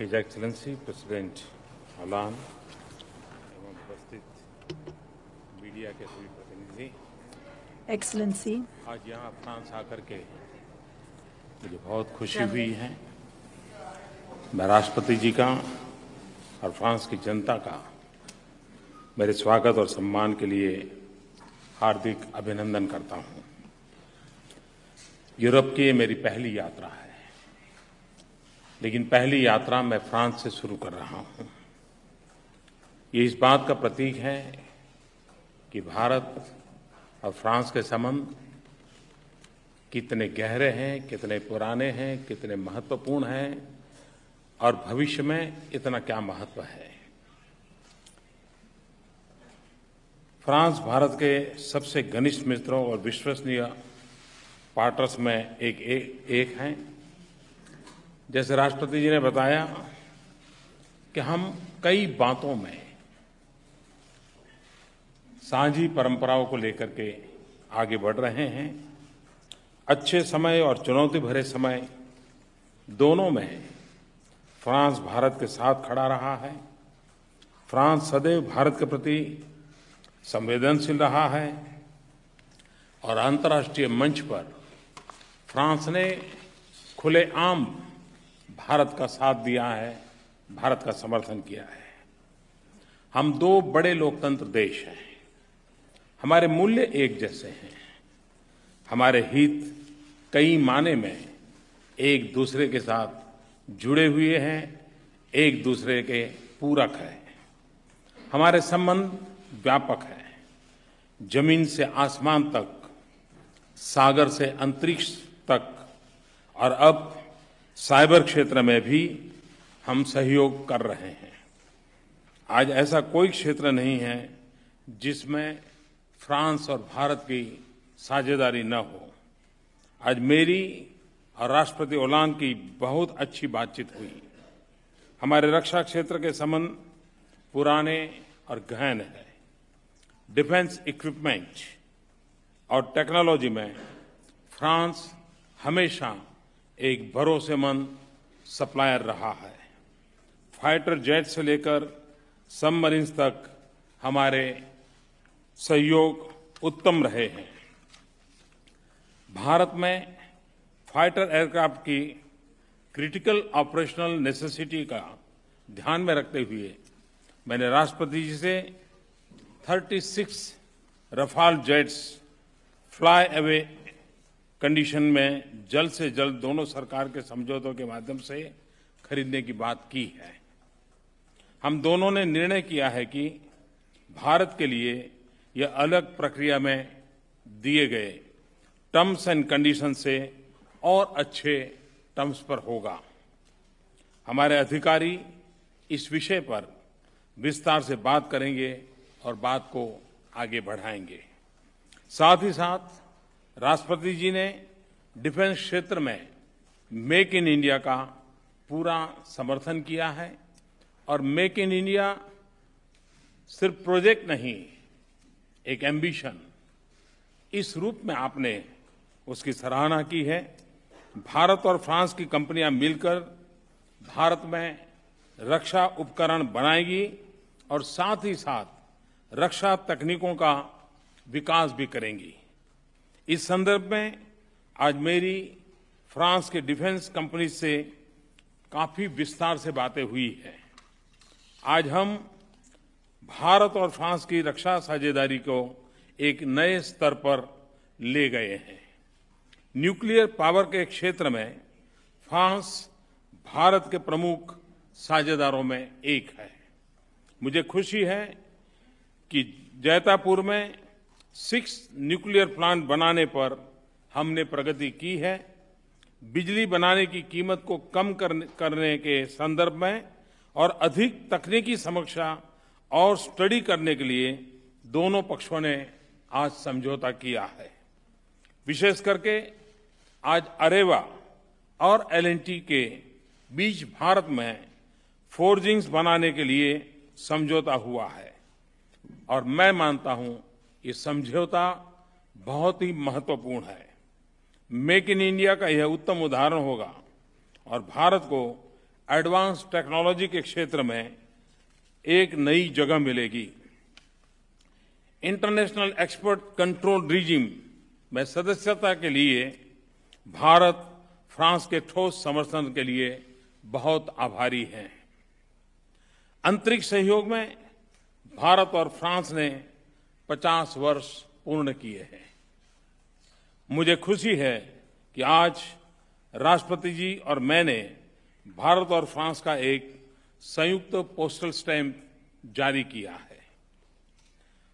His excellency president Hollande एवं उपस्थित media के सभी प्रतिनिधि, Excellency, आज यहाँ फ्रांस आकर के मुझे बहुत खुशी हुई है। मैं राष्ट्रपति जी का और फ्रांस की जनता का मेरे स्वागत और सम्मान के लिए हार्दिक अभिनंदन करता हूँ। यूरोप की ये मेरी पहली यात्रा है, लेकिन पहली यात्रा मैं फ्रांस से शुरू कर रहा हूँ। ये इस बात का प्रतीक है कि भारत और फ्रांस के संबंध कितने गहरे हैं, कितने पुराने हैं, कितने महत्वपूर्ण हैं और भविष्य में इतना क्या महत्व है। फ्रांस भारत के सबसे घनिष्ठ मित्रों और विश्वसनीय पार्टनर्स में एक हैं। जैसे राष्ट्रपति जी ने बताया कि हम कई बातों में साझी परंपराओं को लेकर के आगे बढ़ रहे हैं। अच्छे समय और चुनौती भरे समय दोनों में फ्रांस भारत के साथ खड़ा रहा है। फ्रांस सदैव भारत के प्रति संवेदनशील रहा है और अंतर्राष्ट्रीय मंच पर फ्रांस ने खुलेआम भारत का साथ दिया है, भारत का समर्थन किया है। हम दो बड़े लोकतंत्र देश हैं, हमारे मूल्य एक जैसे हैं, हमारे हित कई मायने में एक दूसरे के साथ जुड़े हुए हैं, एक दूसरे के पूरक हैं। हमारे संबंध व्यापक हैं, जमीन से आसमान तक, सागर से अंतरिक्ष तक और अब साइबर क्षेत्र में भी हम सहयोग कर रहे हैं। आज ऐसा कोई क्षेत्र नहीं है जिसमें फ्रांस और भारत की साझेदारी न हो। आज मेरी और राष्ट्रपति होलांद की बहुत अच्छी बातचीत हुई। हमारे रक्षा क्षेत्र के संबंध पुराने और गहन है। डिफेंस इक्विपमेंट और टेक्नोलॉजी में फ्रांस हमेशा एक भरोसेमंद सप्लायर रहा है। फाइटर जेट से लेकर सबमरीन्स तक हमारे सहयोग उत्तम रहे हैं। भारत में फाइटर एयरक्राफ्ट की क्रिटिकल ऑपरेशनल नेसेसिटी का ध्यान में रखते हुए मैंने राष्ट्रपति जी से 36 Rafale jets fly away condition में जल्द से जल्द दोनों सरकार के समझौतों के माध्यम से खरीदने की बात की है। हम दोनों ने निर्णय किया है कि भारत के लिए यह अलग प्रक्रिया में दिए गए टर्म्स एंड कंडीशन से और अच्छे टर्म्स पर होगा। हमारे अधिकारी इस विषय पर विस्तार से बात करेंगे और बात को आगे बढ़ाएंगे। साथ ही साथ राष्ट्रपति जी ने डिफेंस क्षेत्र में मेक इन इंडिया का पूरा समर्थन किया है और मेक इन इंडिया सिर्फ प्रोजेक्ट नहीं, एक एम्बिशन, इस रूप में आपने उसकी सराहना की है। भारत और फ्रांस की कंपनियां मिलकर भारत में रक्षा उपकरण बनाएगी और साथ ही साथ रक्षा तकनीकों का विकास भी करेंगी। इस संदर्भ में आज मेरी फ्रांस के डिफेंस कंपनी से काफी विस्तार से बातें हुई हैं। आज हम भारत और फ्रांस की रक्षा साझेदारी को एक नए स्तर पर ले गए हैं। न्यूक्लियर पावर के क्षेत्र में फ्रांस भारत के प्रमुख साझेदारों में एक है। मुझे खुशी है कि जैतापुर में 6 न्यूक्लियर प्लांट बनाने पर हमने प्रगति की है। बिजली बनाने की कीमत को कम करने के संदर्भ में और अधिक तकनीकी समीक्षा और स्टडी करने के लिए दोनों पक्षों ने आज समझौता किया है। विशेष करके आज अरेवा और एल&टी के बीच भारत में फोर्जिंग्स बनाने के लिए समझौता हुआ है और मैं मानता हूं ये समझौता बहुत ही महत्वपूर्ण है। मेक इन इंडिया का यह उत्तम उदाहरण होगा और भारत को एडवांस टेक्नोलॉजी के क्षेत्र में एक नई जगह मिलेगी। इंटरनेशनल एक्सपर्ट कंट्रोल रिजिम में सदस्यता के लिए भारत फ्रांस के ठोस समर्थन के लिए बहुत आभारी है। अंतरिक्ष सहयोग में भारत और फ्रांस ने 50 वर्ष पूर्ण किए हैं। मुझे खुशी है कि आज राष्ट्रपति जी और मैंने भारत और फ्रांस का एक संयुक्त पोस्टल स्टैम्प जारी किया है।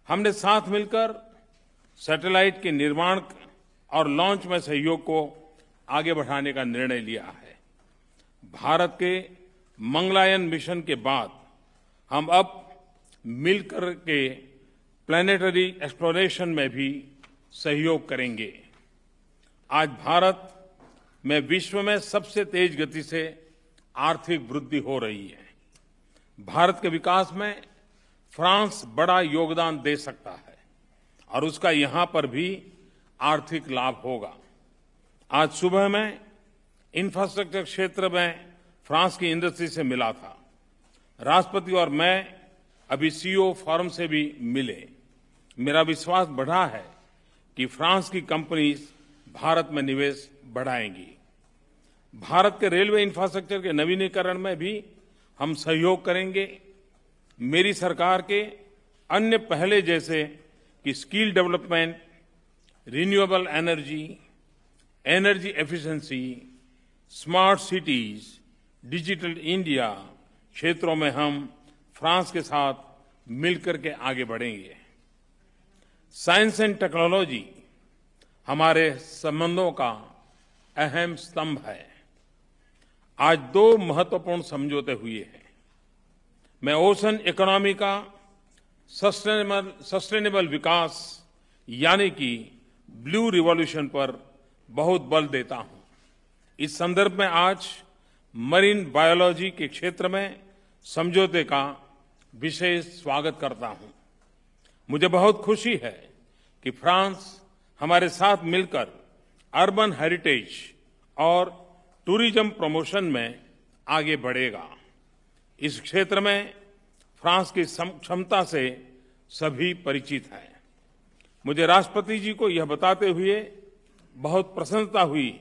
हमने साथ मिलकर सैटेलाइट के निर्माण और लॉन्च में सहयोग को आगे बढ़ाने का निर्णय लिया है। भारत के मंगलयान मिशन के बाद हम अब मिलकर के प्लैनेटरी एक्सप्लोरेशन में भी सहयोग करेंगे। आज भारत में विश्व में सबसे तेज गति से आर्थिक वृद्धि हो रही है। भारत के विकास में फ्रांस बड़ा योगदान दे सकता है और उसका यहां पर भी आर्थिक लाभ होगा। आज सुबह मैं इंफ्रास्ट्रक्चर क्षेत्र में फ्रांस की इंडस्ट्री से मिला था। राष्ट्रपति और मैं अभी सीईओ फोरम से भी मिले। मेरा विश्वास बढ़ा है कि फ्रांस की कंपनीज भारत में निवेश बढ़ाएंगी। भारत के रेलवे इंफ्रास्ट्रक्चर के नवीनीकरण में भी हम सहयोग करेंगे। मेरी सरकार के अन्य पहले जैसे कि skill development, renewable energy, energy efficiency, smart cities, digital India क्षेत्रों में हम फ्रांस के साथ मिलकर के आगे बढ़ेंगे। साइंस एंड टेक्नोलॉजी हमारे संबंधों का अहम स्तंभ है। आज 2 महत्वपूर्ण समझौते हुए हैं। मैं ओशन इकोनॉमी का सस्टेनेबल विकास यानी कि ब्लू रिवॉल्यूशन पर बहुत बल देता हूं। इस संदर्भ में आज मरीन बायोलॉजी के क्षेत्र में समझौते का विशेष स्वागत करता हूं। मुझे बहुत खुशी है कि फ्रांस हमारे साथ मिलकर अर्बन हेरिटेज और टूरिज्म प्रमोशन में आगे बढ़ेगा। इस क्षेत्र में फ्रांस की क्षमता से सभी परिचित हैं। मुझे राष्ट्रपति जी को यह बताते हुए बहुत प्रसन्नता हुई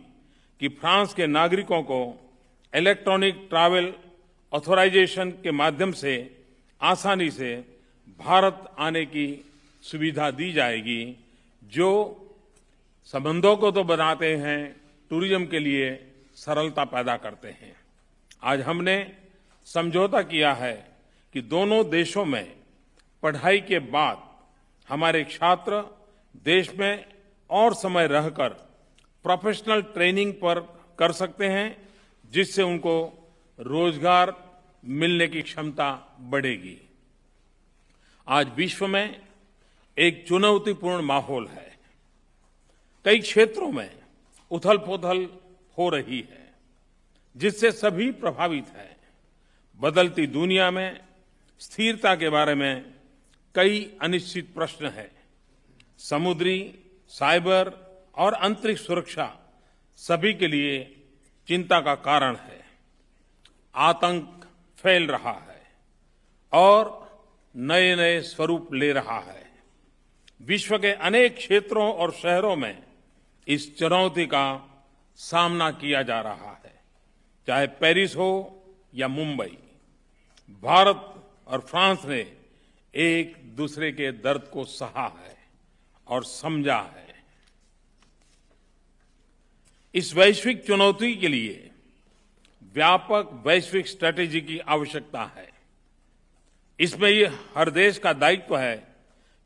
कि फ्रांस के नागरिकों को इलेक्ट्रॉनिक ट्रैवल ऑथराइजेशन के माध्यम से आसानी से भारत आने की सुविधा दी जाएगी, जो संबंधों को तो बनाते हैं, टूरिज्म के लिए सरलता पैदा करते हैं। आज हमने समझौता किया है कि दोनों देशों में पढ़ाई के बाद हमारे छात्र देश में और समय रहकर प्रोफेशनल ट्रेनिंग पर कर सकते हैं, जिससे उनको रोजगार मिलने की क्षमता बढ़ेगी। आज विश्व में एक चुनौतीपूर्ण माहौल है। कई क्षेत्रों में उथल-पुथल हो रही है, जिससे सभी प्रभावित हैं। बदलती दुनिया में स्थिरता के बारे में कई अनिश्चित प्रश्न हैं। समुद्री, साइबर और अंतरिक्ष सुरक्षा सभी के लिए चिंता का कारण है। आतंक फैल रहा है और नए-नए स्वरूप ले रहा है। विश्व के अनेक क्षेत्रों और शहरों में इस चुनौती का सामना किया जा रहा है, चाहे पेरिस हो या मुंबई। भारत और फ्रांस ने एक दूसरे के दर्द को सहा है और समझा है। इस वैश्विक चुनौती के लिए व्यापक वैश्विक स्ट्रैटेजी की आवश्यकता है। इसमें ये हर देश का दायित्व है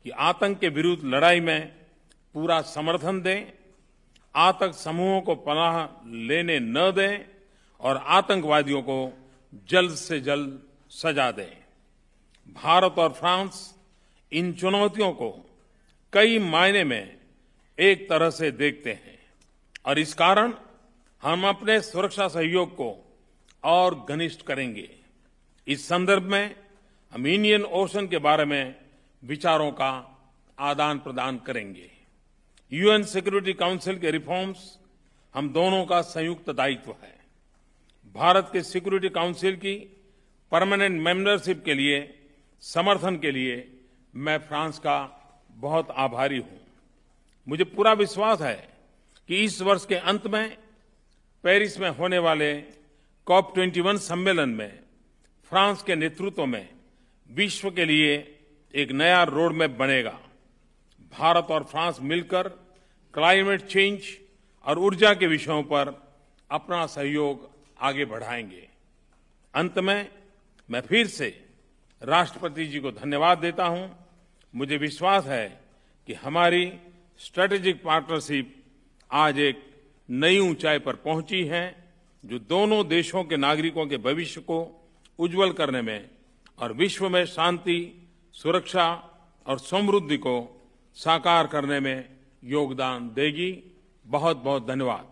कि आतंक के विरुद्ध लड़ाई में पूरा समर्थन दें, आतंक समूहों को पनाह लेने न दें और आतंकवादियों को जल्द से जल्द सजा दें। भारत और फ्रांस इन चुनौतियों को कई मायने में एक तरह से देखते हैं और इस कारण हम अपने सुरक्षा सहयोग को और घनिष्ठ करेंगे। इस संदर्भ में हम इंडियन ओशन के बारे में विचारों का आदान प्रदान करेंगे। यूएन सिक्योरिटी काउंसिल के रिफॉर्म्स हम दोनों का संयुक्त दायित्व है। भारत के सिक्योरिटी काउंसिल की परमानेंट मेंबरशिप के लिए समर्थन के लिए मैं फ्रांस का बहुत आभारी हूं। मुझे पूरा विश्वास है कि इस वर्ष के अंत में पेरिस में होने वाले COP21 सम्मेलन में फ्रांस के नेतृत्व में विश्व के लिए एक नया रोड मैप बनेगा। भारत और फ्रांस मिलकर क्लाइमेट चेंज और ऊर्जा के विषयों पर अपना सहयोग आगे बढ़ाएंगे। अंत में मैं फिर से राष्ट्रपति जी को धन्यवाद देता हूं। मुझे विश्वास है कि हमारी स्ट्रेटेजिक पार्टनरशिप आज एक नई ऊंचाई पर पहुंची है, जो दोनों देशों के नागरिकों के भविष्य को उज्जवल करने में और विश्व में शांति, सुरक्षा और समृद्धि को साकार करने में योगदान देगी। बहुत बहुत धन्यवाद।